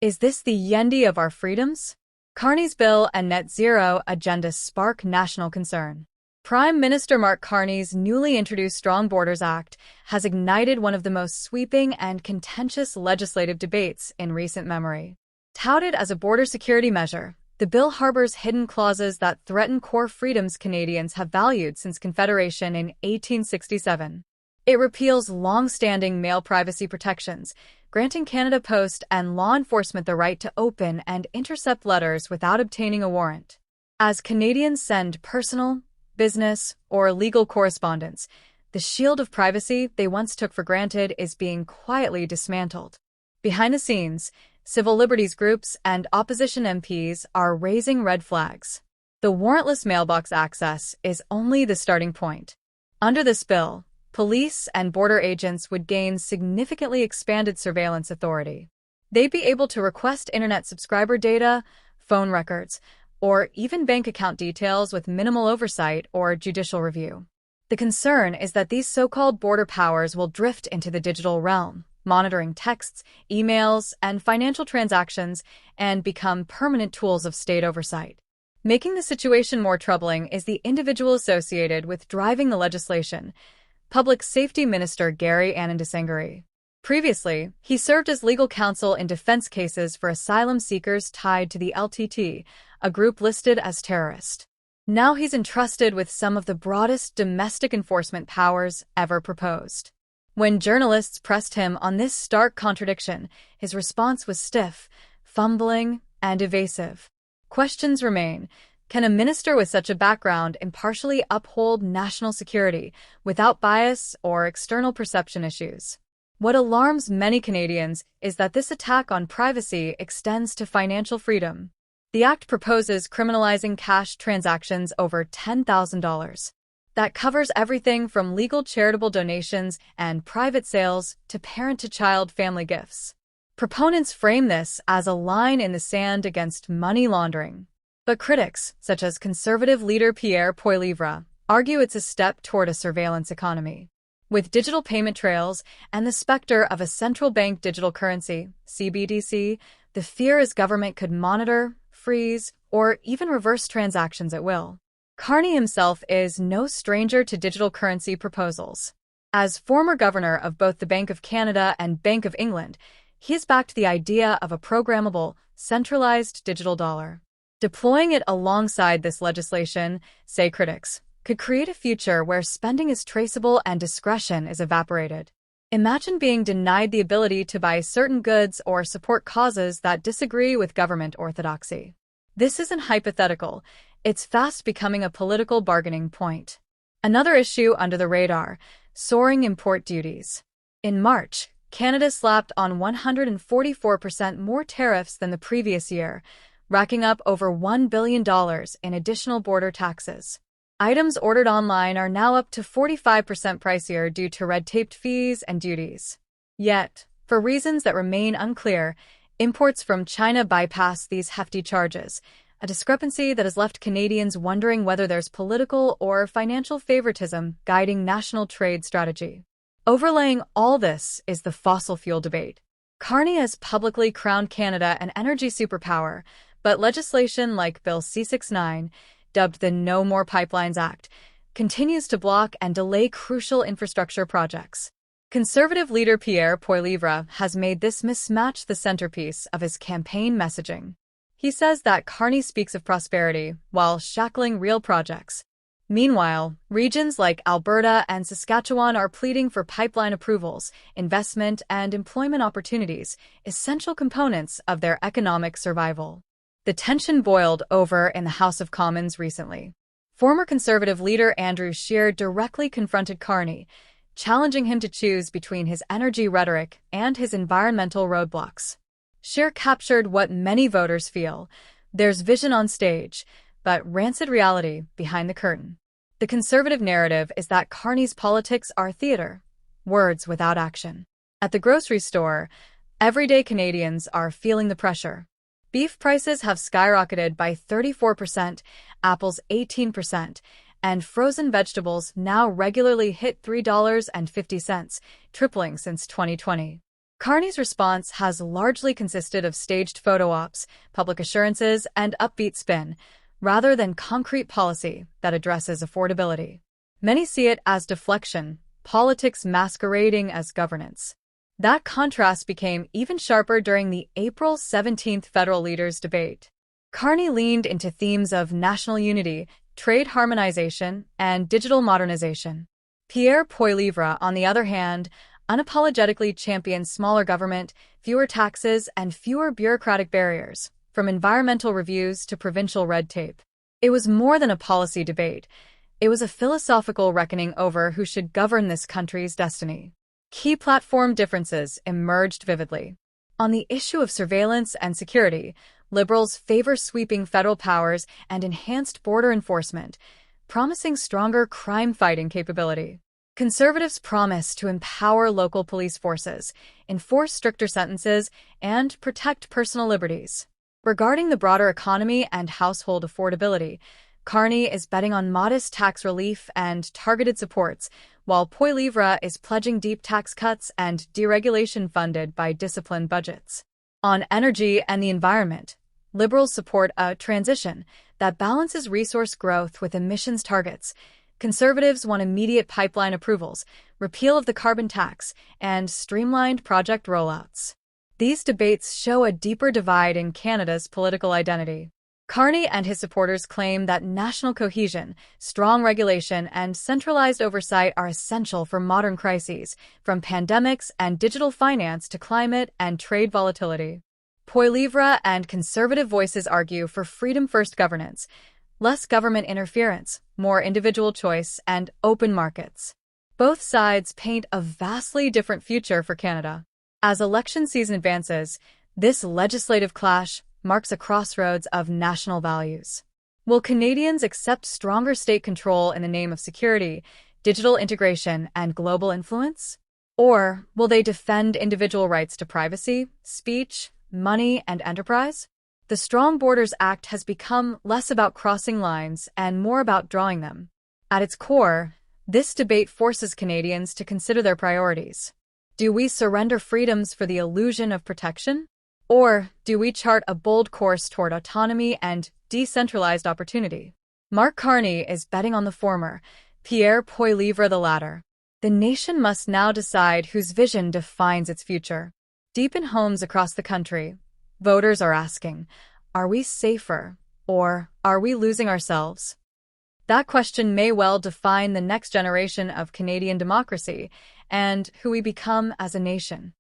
Is this the Yendi of our freedoms? Carney's bill and net zero agenda spark national concern. Prime Minister Mark Carney's newly introduced Strong Borders Act has ignited one of the most sweeping and contentious legislative debates in recent memory. Touted as a border security measure, the bill harbors hidden clauses that threaten core freedoms Canadians have valued since Confederation in 1867. It repeals long-standing male privacy protections, granting Canada Post and law enforcement the right to open and intercept letters without obtaining a warrant. As Canadians send personal, business, or legal correspondence, the shield of privacy they once took for granted is being quietly dismantled. Behind the scenes, civil liberties groups and opposition MPs are raising red flags. The warrantless mailbox access is only the starting point. Under this bill, police and border agents would gain significantly expanded surveillance authority. They'd be able to request internet subscriber data, phone records, or even bank account details with minimal oversight or judicial review. The concern is that these so-called border powers will drift into the digital realm, monitoring texts, emails, and financial transactions, and become permanent tools of state oversight. Making the situation more troubling is the individual associated with driving the legislation, Public Safety Minister Gary Anandasangari. Previously, he served as legal counsel in defense cases for asylum seekers tied to the LTT, a group listed as terrorist. Now he's entrusted with some of the broadest domestic enforcement powers ever proposed. When journalists pressed him on this stark contradiction, his response was stiff, fumbling, and evasive. Questions remain. Can a minister with such a background impartially uphold national security without bias or external perception issues? What alarms many Canadians is that this attack on privacy extends to financial freedom. The act proposes criminalizing cash transactions over $10,000. That covers everything from legal charitable donations and private sales to parent-to-child family gifts. Proponents frame this as a line in the sand against money laundering. But critics, such as Conservative leader Poilievre, argue it's a step toward a surveillance economy. With digital payment trails and the specter of a central bank digital currency, CBDC, the fear is government could monitor, freeze, or even reverse transactions at will. Carney himself is no stranger to digital currency proposals. As former governor of both the Bank of Canada and Bank of England, he has backed the idea of a programmable, centralized digital dollar. Deploying it alongside this legislation, say critics, could create a future where spending is traceable and discretion is evaporated. Imagine being denied the ability to buy certain goods or support causes that disagree with government orthodoxy. This isn't hypothetical, it's fast becoming a political bargaining point. Another issue under the radar, soaring import duties. In March, Canada slapped on 144% more tariffs than the previous year, racking up over $1 billion in additional border taxes. Items ordered online are now up to 45% pricier due to red-taped fees and duties. Yet, for reasons that remain unclear, imports from China bypass these hefty charges, a discrepancy that has left Canadians wondering whether there's political or financial favoritism guiding national trade strategy. Overlaying all this is the fossil fuel debate. Carney has publicly crowned Canada an energy superpower, but legislation like Bill C-69, dubbed the No More Pipelines Act, continues to block and delay crucial infrastructure projects. Conservative leader Poilievre has made this mismatch the centerpiece of his campaign messaging. He says that Carney speaks of prosperity while shackling real projects. Meanwhile, regions like Alberta and Saskatchewan are pleading for pipeline approvals, investment, and employment opportunities, essential components of their economic survival. The tension boiled over in the House of Commons recently. Former Conservative leader Andrew Scheer directly confronted Carney, challenging him to choose between his energy rhetoric and his environmental roadblocks. Scheer captured what many voters feel. There's vision on stage, but rancid reality behind the curtain. The Conservative narrative is that Carney's politics are theater, words without action. At the grocery store, everyday Canadians are feeling the pressure. Beef prices have skyrocketed by 34%, apples 18%, and frozen vegetables now regularly hit $3.50, tripling since 2020. Carney's response has largely consisted of staged photo ops, public assurances, and upbeat spin, rather than concrete policy that addresses affordability. Many see it as deflection, politics masquerading as governance. That contrast became even sharper during the April 17th federal leaders' debate. Carney leaned into themes of national unity, trade harmonization, and digital modernization. Pierre Poilievre, on the other hand, unapologetically championed smaller government, fewer taxes, and fewer bureaucratic barriers, from environmental reviews to provincial red tape. It was more than a policy debate. It was a philosophical reckoning over who should govern this country's destiny. Key platform differences emerged vividly. On the issue of surveillance and security, Liberals favor sweeping federal powers and enhanced border enforcement, promising stronger crime-fighting capability. Conservatives promise to empower local police forces, enforce stricter sentences, and protect personal liberties. Regarding the broader economy and household affordability, Carney is betting on modest tax relief and targeted supports, while Poilievre is pledging deep tax cuts and deregulation funded by disciplined budgets. On energy and the environment, Liberals support a transition that balances resource growth with emissions targets. Conservatives want immediate pipeline approvals, repeal of the carbon tax, and streamlined project rollouts. These debates show a deeper divide in Canada's political identity. Carney and his supporters claim that national cohesion, strong regulation, and centralized oversight are essential for modern crises, from pandemics and digital finance to climate and trade volatility. Poilievre and conservative voices argue for freedom-first governance, less government interference, more individual choice, and open markets. Both sides paint a vastly different future for Canada. As election season advances, this legislative clash marks a crossroads of national values. Will Canadians accept stronger state control in the name of security, digital integration, and global influence? Or will they defend individual rights to privacy, speech, money, and enterprise? The Strong Borders Act has become less about crossing lines and more about drawing them. At its core, this debate forces Canadians to consider their priorities. Do we surrender freedoms for the illusion of protection? Or do we chart a bold course toward autonomy and decentralized opportunity? Mark Carney is betting on the former, Pierre Poilievre the latter. The nation must now decide whose vision defines its future. Deep in homes across the country, voters are asking, are we safer, or are we losing ourselves? That question may well define the next generation of Canadian democracy and who we become as a nation.